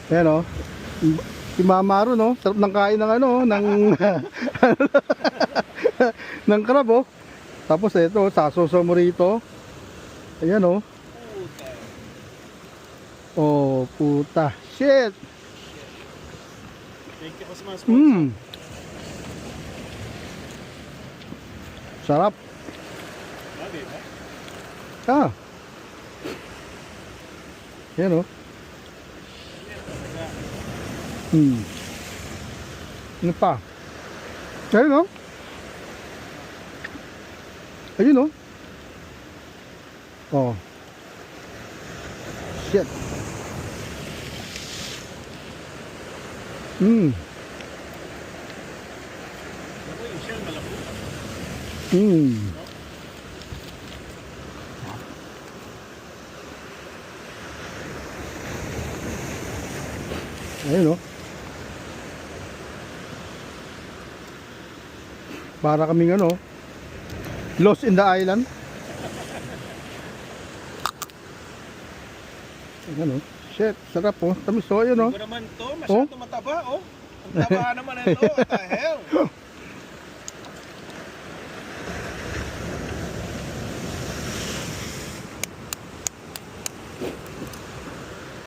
Ayan o. Si Mama Aro, no? Sarap ng kain ng ano, ng ng crab, oh. Tapos ito, sasoso mo rito. Ayan, oh. Oh, puta. Shit. Thank you for smart. Sarap. Ah. Ayan, oh. Ano pa? Ayun, oh. Ayun, oh. Oh. Shit. Ayun, oh. Para kaming ano, lost in the island. Ano? Shit, sarap, oh. Tamis, oh, yun, oh. Hindi ko naman to, masyado mataba, oh. Ang taba naman ito, what the hell?